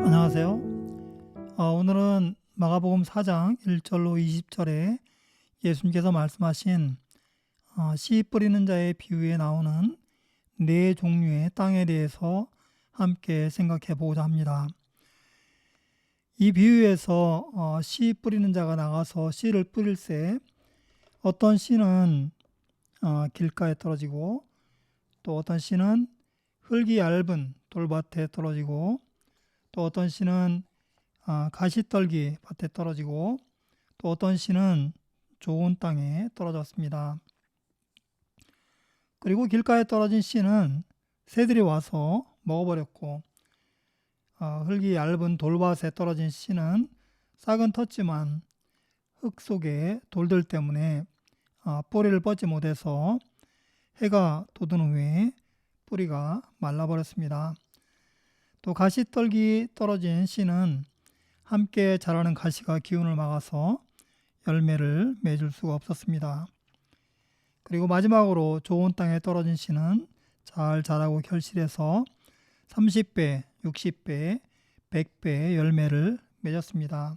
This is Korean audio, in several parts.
안녕하세요. 오늘은 마가복음 4장 1절로 20절에 예수님께서 말씀하신 씨 뿌리는 자의 비유에 나오는 네 종류의 땅에 대해서 함께 생각해 보고자 합니다. 이 비유에서 씨 뿌리는 자가 나가서 씨를 뿌릴새 어떤 씨는 길가에 떨어지고 또 어떤 씨는 흙이 얇은 돌밭에 떨어지고 또 어떤 씨는 가시떨기 밭에 떨어지고 또 어떤 씨는 좋은 땅에 떨어졌습니다. 그리고 길가에 떨어진 씨는 새들이 와서 먹어버렸고 흙이 얇은 돌밭에 떨어진 씨는 싹은 텄지만 흙 속에 돌들 때문에 뿌리를 뻗지 못해서 해가 돋은 후에 뿌리가 말라버렸습니다. 또 가시떨기 떨어진 씨는 함께 자라는 가시가 기운을 막아서 열매를 맺을 수가 없었습니다. 그리고 마지막으로 좋은 땅에 떨어진 씨는 잘 자라고 결실해서 30배, 60배, 100배의 열매를 맺었습니다.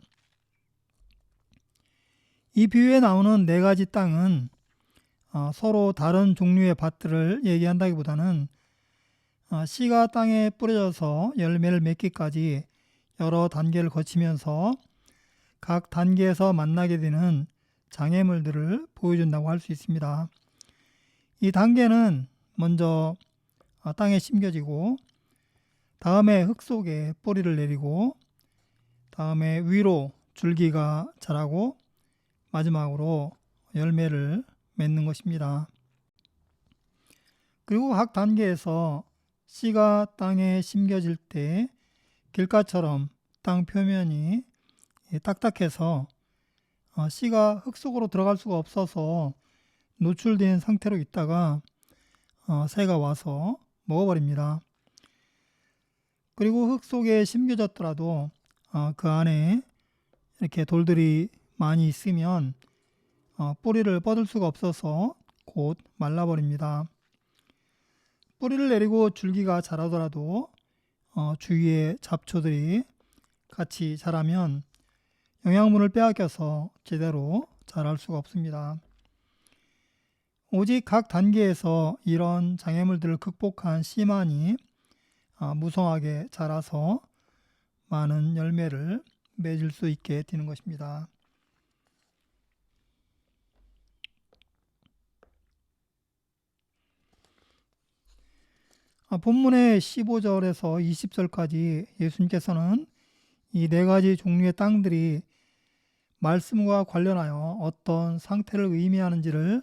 이 비유에 나오는 네 가지 땅은 서로 다른 종류의 밭들을 얘기한다기보다는 씨가 땅에 뿌려져서 열매를 맺기까지 여러 단계를 거치면서 각 단계에서 만나게 되는 장애물들을 보여준다고 할 수 있습니다. 이 단계는 먼저 땅에 심겨지고 다음에 흙 속에 뿌리를 내리고 다음에 위로 줄기가 자라고 마지막으로 열매를 맺는 것입니다. 그리고 각 단계에서 씨가 땅에 심겨질 때 길가처럼 땅 표면이 딱딱해서 씨가 흙 속으로 들어갈 수가 없어서 노출된 상태로 있다가 새가 와서 먹어버립니다. 그리고 흙 속에 심겨졌더라도 그 안에 이렇게 돌들이 많이 있으면 뿌리를 뻗을 수가 없어서 곧 말라버립니다. 뿌리를 내리고 줄기가 자라더라도 주위에 잡초들이 같이 자라면 영양분을 빼앗겨서 제대로 자랄 수가 없습니다. 오직 각 단계에서 이런 장애물들을 극복한 씨만이 무성하게 자라서 많은 열매를 맺을 수 있게 되는 것입니다. 본문의 15절에서 20절까지 예수님께서는 이 네 가지 종류의 땅들이 말씀과 관련하여 어떤 상태를 의미하는지를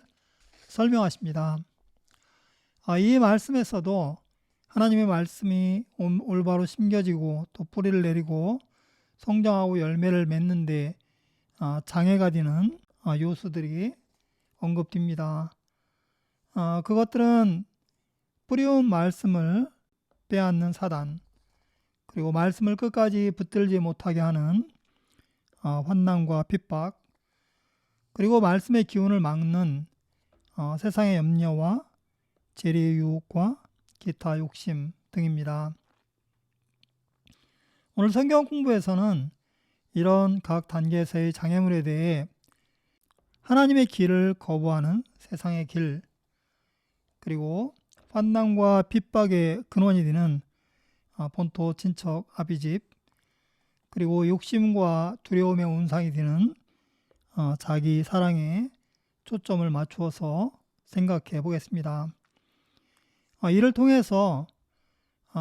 설명하십니다. 이 말씀에서도 하나님의 말씀이 올바로 심겨지고 또 뿌리를 내리고 성장하고 열매를 맺는데 장애가 되는 요소들이 언급됩니다. 그것들은 뿌리온 말씀을 빼앗는 사단, 그리고 말씀을 끝까지 붙들지 못하게 하는 환난과 핍박, 그리고 말씀의 기운을 막는 세상의 염려와 재리의 유혹과 기타 욕심 등입니다. 오늘 성경 공부에서는 이런 각 단계에서의 장애물에 대해 하나님의 길을 거부하는 세상의 길, 그리고 환난과 핍박의 근원이 되는 본토 친척 아비집, 그리고 욕심과 두려움의 온상이 되는 자기 사랑에 초점을 맞추어서 생각해 보겠습니다. 이를 통해서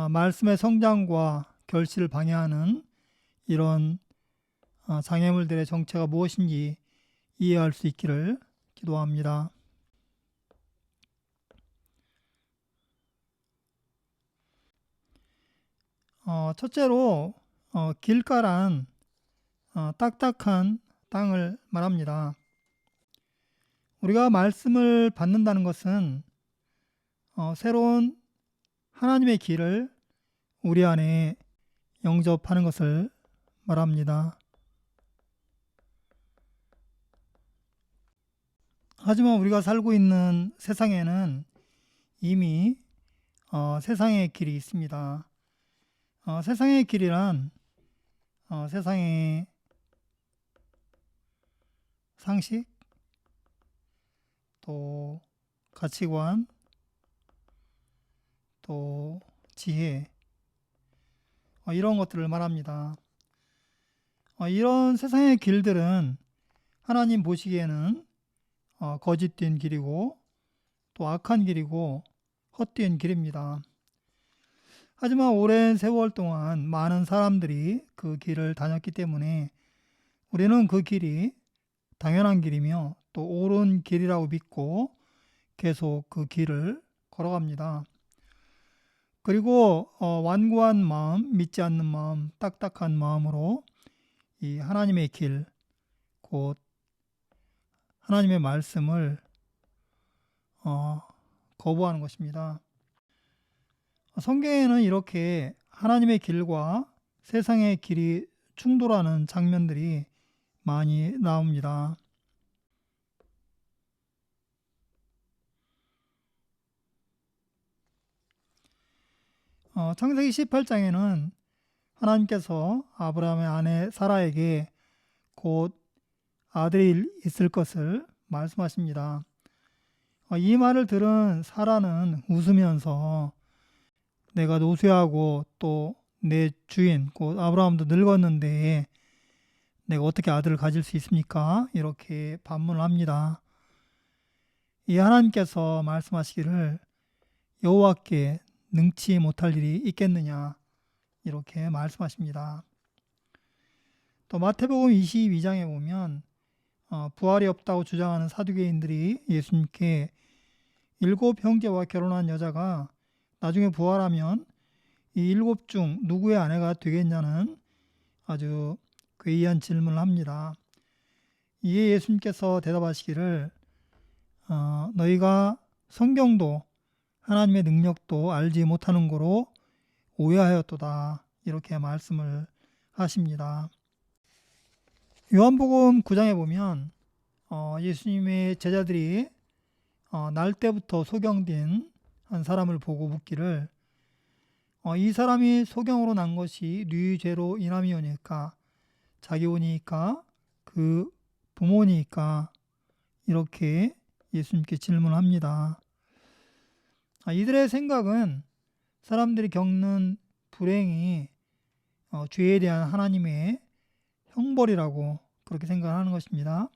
말씀의 성장과 결실을 방해하는 이런 장애물들의 정체가 무엇인지 이해할 수 있기를 기도합니다. 첫째로 길가란 딱딱한 땅을 말합니다. 우리가 말씀을 받는다는 것은 새로운 하나님의 길을 우리 안에 영접하는 것을 말합니다. 하지만 우리가 살고 있는 세상에는 이미 세상의 길이 있습니다. 세상의 길이란 세상의 상식, 또 가치관, 또 지혜, 이런 것들을 말합니다. 이런 세상의 길들은 하나님 보시기에는 거짓된 길이고 또 악한 길이고 헛된 길입니다. 하지만 오랜 세월 동안 많은 사람들이 그 길을 다녔기 때문에 우리는 그 길이 당연한 길이며 또 옳은 길이라고 믿고 계속 그 길을 걸어갑니다. 그리고 완고한 마음, 믿지 않는 마음, 딱딱한 마음으로 이 하나님의 길, 곧 하나님의 말씀을 거부하는 것입니다. 성경에는 이렇게 하나님의 길과 세상의 길이 충돌하는 장면들이 많이 나옵니다. 창세기 18장에는 하나님께서 아브라함의 아내 사라에게 곧 아들이 있을 것을 말씀하십니다. 이 말을 들은 사라는 웃으면서 내가 노쇠하고 또 내 주인 곧 아브라함도 늙었는데 내가 어떻게 아들을 가질 수 있습니까? 이렇게 반문을 합니다. 이 하나님께서 말씀하시기를 여호와께 능치 못할 일이 있겠느냐 이렇게 말씀하십니다. 또 마태복음 22장에 보면 부활이 없다고 주장하는 사두개인들이 예수님께 7 형제와 결혼한 여자가 나중에 부활하면 이 7 중 누구의 아내가 되겠냐는 아주 괴이한 질문을 합니다. 이에 예수님께서 대답하시기를 너희가 성경도 하나님의 능력도 알지 못하는 거로 오해하였도다 이렇게 말씀을 하십니다. 요한복음 9장에 보면 예수님의 제자들이 날 때부터 소경된 한 사람을 보고 묻기를 이 사람이 소경으로 난 것이 네 죄로 인함이오니까 자기 오니까 그 부모니까 이렇게 예수님께 질문합니다. 이들의 생각은 사람들이 겪는 불행이 죄에 대한 하나님의 형벌이라고 그렇게 생각하는 것입니다.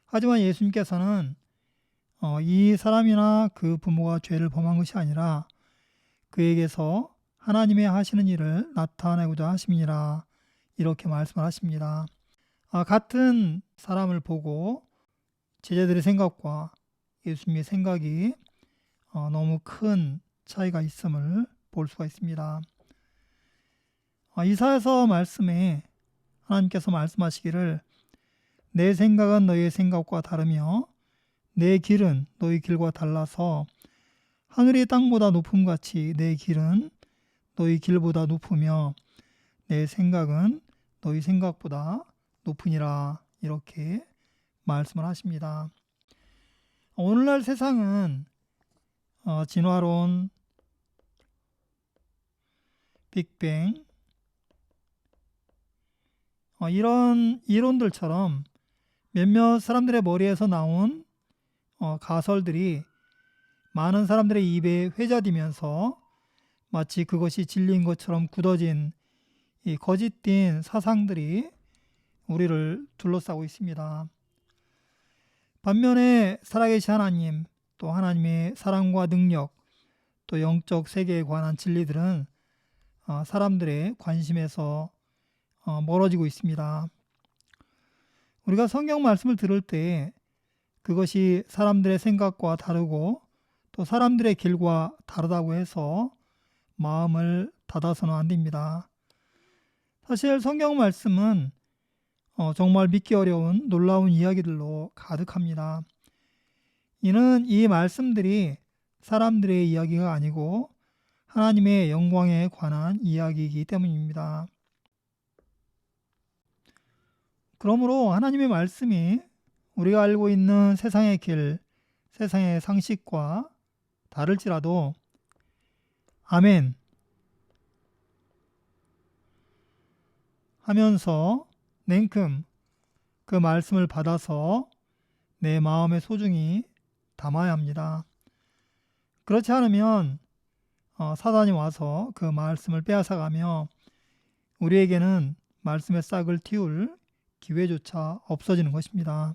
하지만 예수님께서는 이 사람이나 그 부모가 죄를 범한 것이 아니라 그에게서 하나님의 하시는 일을 나타내고자 하심이라 이렇게 말씀을 하십니다. 같은 사람을 보고 제자들의 생각과 예수님의 생각이 너무 큰 차이가 있음을 볼 수가 있습니다. 이사야서 말씀에 하나님께서 말씀하시기를 내 생각은 너희의 생각과 다르며 내 길은 너희 길과 달라서 하늘이 땅보다 높음같이 내 길은 너희 길보다 높으며 내 생각은 너희 생각보다 높으니라 이렇게 말씀을 하십니다. 오늘날 세상은 진화론, 빅뱅 이런 이론들처럼 몇몇 사람들의 머리에서 나온 가설들이 많은 사람들의 입에 회자되면서 마치 그것이 진리인 것처럼 굳어진 이 거짓된 사상들이 우리를 둘러싸고 있습니다. 반면에 살아계신 하나님, 또 하나님의 사랑과 능력, 또 영적 세계에 관한 진리들은 사람들의 관심에서 멀어지고 있습니다. 우리가 성경 말씀을 들을 때 그것이 사람들의 생각과 다르고 또 사람들의 길과 다르다고 해서 마음을 닫아서는 안 됩니다. 사실 성경 말씀은 정말 믿기 어려운 놀라운 이야기들로 가득합니다. 이는 이 말씀들이 사람들의 이야기가 아니고 하나님의 영광에 관한 이야기이기 때문입니다. 그러므로 하나님의 말씀이 우리가 알고 있는 세상의 길, 세상의 상식과 다를지라도 아멘. 하면서 냉큼 그 말씀을 받아서 내 마음에 소중히 담아야 합니다. 그렇지 않으면 사단이 와서 그 말씀을 빼앗아가며 우리에게는 말씀의 싹을 틔울 기회조차 없어지는 것입니다.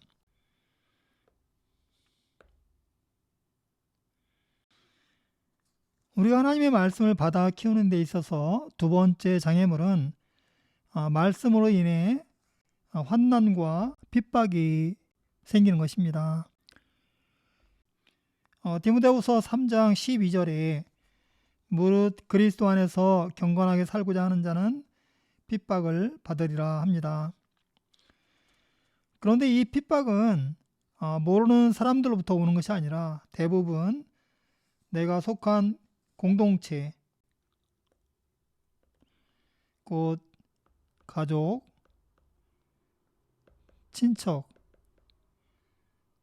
우리가 하나님의 말씀을 받아 키우는 데 있어서 두 번째 장애물은 말씀으로 인해 환난과 핍박이 생기는 것입니다. 디모데후서 3장 12절에 무릇 그리스도 안에서 경건하게 살고자 하는 자는 핍박을 받으리라 합니다. 그런데 이 핍박은 모르는 사람들로부터 오는 것이 아니라 대부분 내가 속한 공동체, 곧 가족, 친척,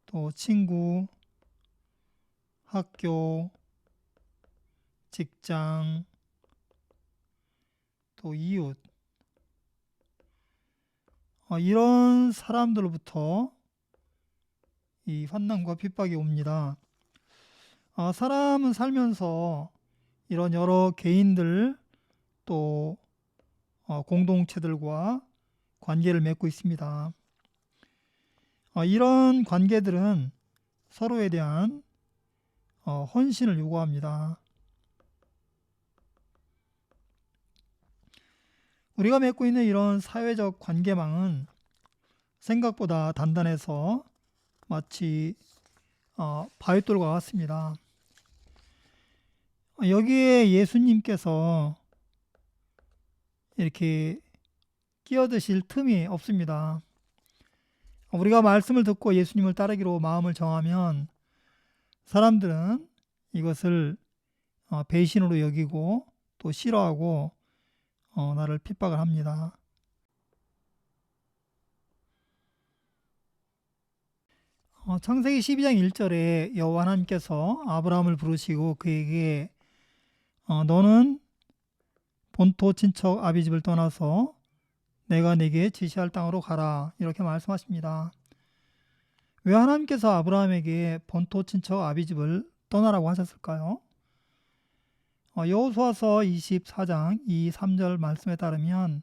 또 친구, 학교, 직장, 또 이웃, 이런 사람들로부터 이 환난과 핍박이 옵니다. 사람은 살면서 이런 여러 개인들 또 공동체들과 관계를 맺고 있습니다. 이런 관계들은 서로에 대한 헌신을 요구합니다. 우리가 맺고 있는 이런 사회적 관계망은 생각보다 단단해서 마치 바위돌과 같습니다. 여기에 예수님께서 이렇게 끼어드실 틈이 없습니다. 우리가 말씀을 듣고 예수님을 따르기로 마음을 정하면 사람들은 이것을 배신으로 여기고 또 싫어하고 나를 핍박을 합니다. 창세기 12장 1절에 여호와 하나님께서 아브라함을 부르시고 그에게 너는 본토 친척 아비 집을 떠나서 내가 네게 지시할 땅으로 가라 이렇게 말씀하십니다. 왜 하나님께서 아브라함에게 본토 친척 아비 집을 떠나라고 하셨을까요? 여호수아서 24장 2, 3절 말씀에 따르면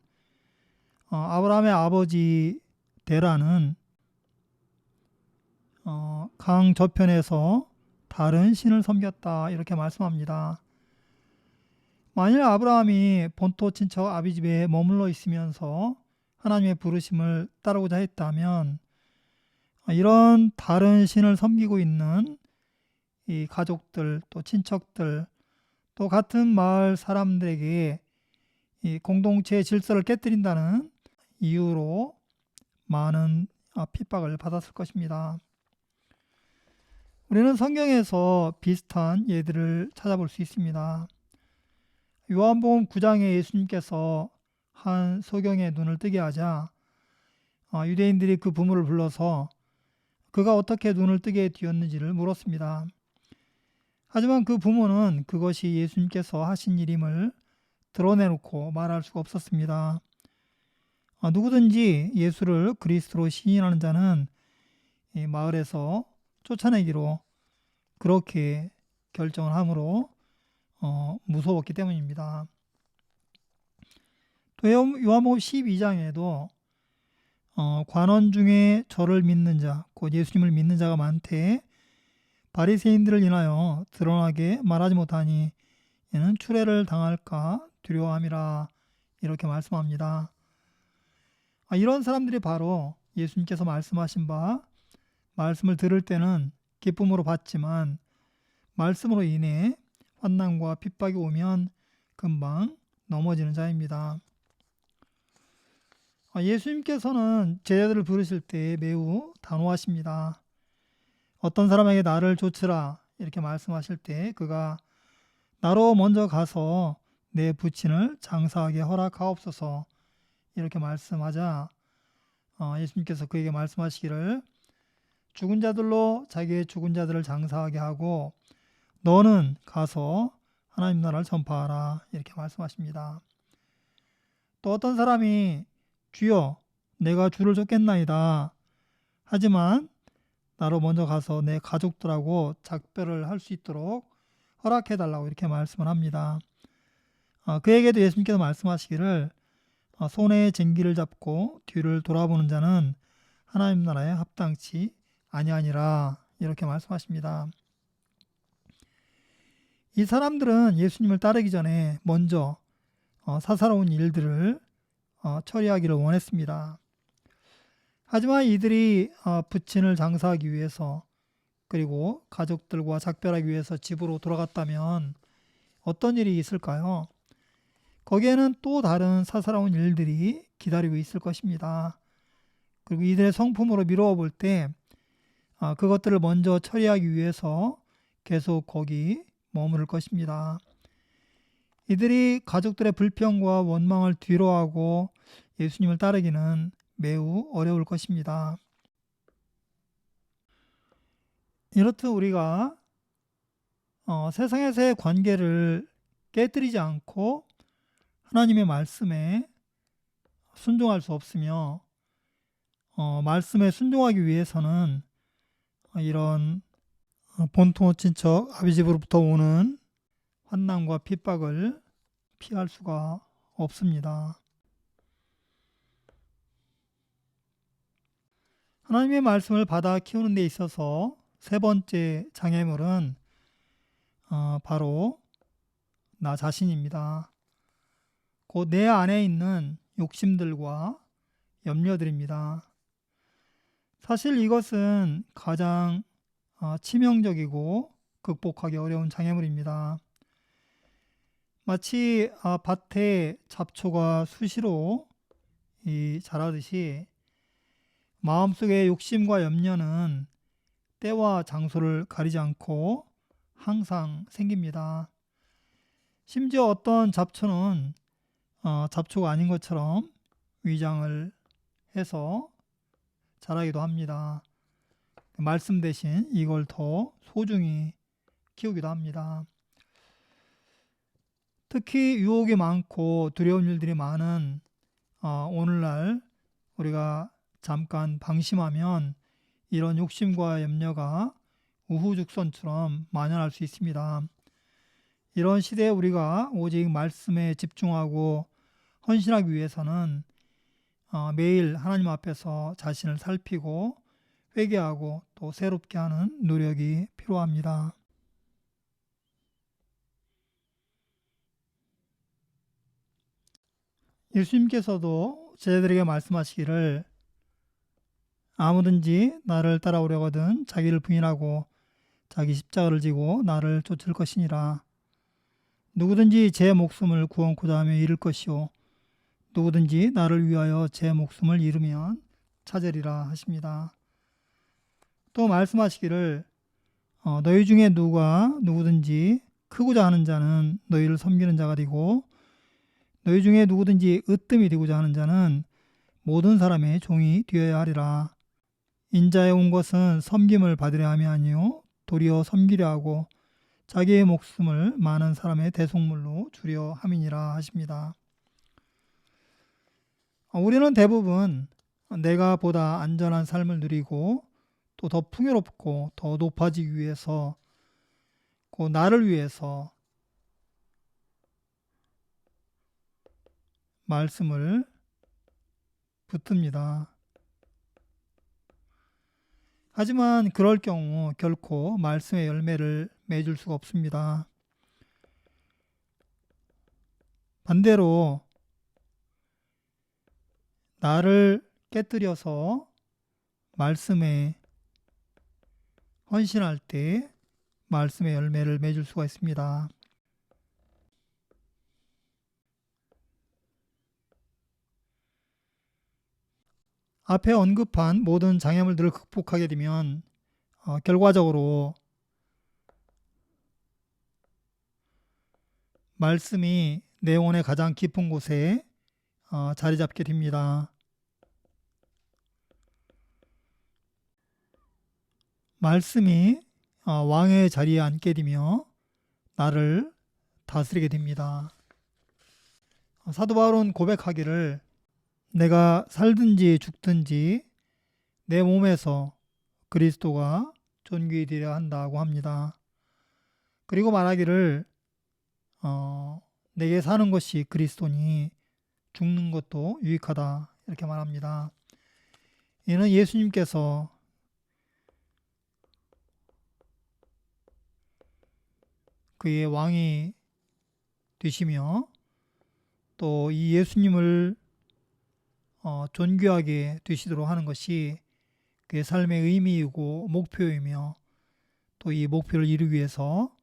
아브라함의 아버지 데라는 강 저편에서 다른 신을 섬겼다 이렇게 말씀합니다. 만일 아브라함이 본토 친척 아비 집에 머물러 있으면서 하나님의 부르심을 따르고자 했다면 이런 다른 신을 섬기고 있는 이 가족들 또 친척들 또 같은 마을 사람들에게 이 공동체의 질서를 깨뜨린다는 이유로 많은 핍박을 받았을 것입니다. 우리는 성경에서 비슷한 예들을 찾아볼 수 있습니다. 요한복음 9장에 예수님께서 한 소경의 눈을 뜨게 하자 유대인들이 그 부모를 불러서 그가 어떻게 눈을 뜨게 되었는지를 물었습니다. 하지만 그 부모는 그것이 예수님께서 하신 일임을 드러내놓고 말할 수가 없었습니다. 누구든지 예수를 그리스도로 시인하는 자는 이 마을에서 쫓아내기로 그렇게 결정을 하므로 무서웠기 때문입니다. 또 요한복음 12장에도 관원 중에 저를 믿는 자, 곧 예수님을 믿는 자가 많되 바리새인들을 인하여 드러나게 말하지 못하니 이는 추례를 당할까 두려워함이라 이렇게 말씀합니다. 이런 사람들이 바로 예수님께서 말씀하신 바 말씀을 들을 때는 기쁨으로 받지만 말씀으로 인해 환난과 핍박이 오면 금방 넘어지는 자입니다. 예수님께서는 제자들을 부르실 때 매우 단호하십니다. 어떤 사람에게 나를 좇으라 이렇게 말씀하실 때 그가 나로 먼저 가서 내 부친을 장사하게 허락하옵소서 이렇게 말씀하자 예수님께서 그에게 말씀하시기를 죽은 자들로 자기의 죽은 자들을 장사하게 하고 너는 가서 하나님 나라를 전파하라 이렇게 말씀하십니다. 또 어떤 사람이 주여 내가 주를 쫓겠나이다. 하지만 나로 먼저 가서 내 가족들하고 작별을 할 수 있도록 허락해 달라고 이렇게 말씀을 합니다. 그에게도 예수님께서 말씀하시기를 손에 쟁기를 잡고 뒤를 돌아보는 자는 하나님 나라에 합당치 아니하니라 이렇게 말씀하십니다. 이 사람들은 예수님을 따르기 전에 먼저 사사로운 일들을 처리하기를 원했습니다. 하지만 이들이 부친을 장사하기 위해서 그리고 가족들과 작별하기 위해서 집으로 돌아갔다면 어떤 일이 있을까요? 거기에는 또 다른 사사로운 일들이 기다리고 있을 것입니다. 그리고 이들의 성품으로 미루어 볼 때 그것들을 먼저 처리하기 위해서 계속 거기 머무를 것입니다. 이들이 가족들의 불평과 원망을 뒤로하고 예수님을 따르기는 매우 어려울 것입니다. 이렇듯 우리가 세상에서의 관계를 깨뜨리지 않고 하나님의 말씀에 순종할 수 없으며 말씀에 순종하기 위해서는 이런 본토 친척 아비집으로부터 오는 환난과 핍박을 피할 수가 없습니다. 하나님의 말씀을 받아 키우는 데 있어서 세 번째 장애물은 바로 나 자신입니다. 곧 내 안에 있는 욕심들과 염려들입니다. 사실 이것은 가장 치명적이고 극복하기 어려운 장애물입니다. 마치 밭에 잡초가 수시로 자라듯이 마음속의 욕심과 염려는 때와 장소를 가리지 않고 항상 생깁니다. 심지어 어떤 잡초는 잡초가 아닌 것처럼 위장을 해서 자라기도 합니다. 말씀 대신 이걸 더 소중히 키우기도 합니다. 특히 유혹이 많고 두려운 일들이 많은 오늘날 우리가 잠깐 방심하면 이런 욕심과 염려가 우후죽순처럼 만연할 수 있습니다. 이런 시대에 우리가 오직 말씀에 집중하고 헌신하기 위해서는 매일 하나님 앞에서 자신을 살피고 회개하고 또 새롭게 하는 노력이 필요합니다. 예수님께서도 제자들에게 말씀하시기를 아무든지 나를 따라오려거든 자기를 부인하고 자기 십자가를 지고 나를 쫓을 것이니라. 누구든지 제 목숨을 구원코자 하며 잃을 것이요 누구든지 나를 위하여 제 목숨을 잃으면 찾으리라 하십니다. 또 말씀하시기를 너희 중에 누구든지 크고자 하는 자는 너희를 섬기는 자가 되고 너희 중에 누구든지 으뜸이 되고자 하는 자는 모든 사람의 종이 되어야 하리라. 인자에 온 것은 섬김을 받으려 함이 아니요 도리어 섬기려 하고 자기의 목숨을 많은 사람의 대속물로 주려 함이니라 하십니다. 우리는 대부분 내가 보다 안전한 삶을 누리고 또 더 풍요롭고 더 높아지기 위해서 그 나를 위해서 말씀을 붙듭니다. 하지만 그럴 경우 결코 말씀의 열매를 맺을 수가 없습니다. 반대로 나를 깨뜨려서 말씀에 헌신할 때 말씀의 열매를 맺을 수가 있습니다. 앞에 언급한 모든 장애물들을 극복하게 되면 결과적으로 말씀이 내 영혼의 가장 깊은 곳에 자리 잡게 됩니다. 말씀이 왕의 자리에 앉게 되며 나를 다스리게 됩니다. 사도 바울은 고백하기를 내가 살든지 죽든지 내 몸에서 그리스도가 존귀히 되려 한다고 합니다. 그리고 말하기를 내게 사는 것이 그리스도니 죽는 것도 유익하다 이렇게 말합니다. 이는 예수님께서 그의 왕이 되시며 또 이 예수님을 존귀하게 되시도록 하는 것이 그의 삶의 의미이고 목표이며 또 이 목표를 이루기 위해서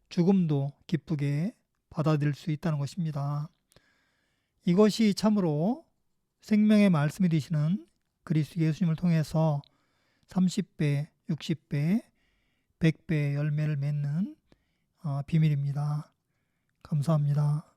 죽음도 기쁘게 받아들일 수 있다는 것입니다. 이것이 참으로 생명의 말씀이 되시는 그리스도 예수님을 통해서 30배, 60배, 100배의 열매를 맺는 비밀입니다. 감사합니다.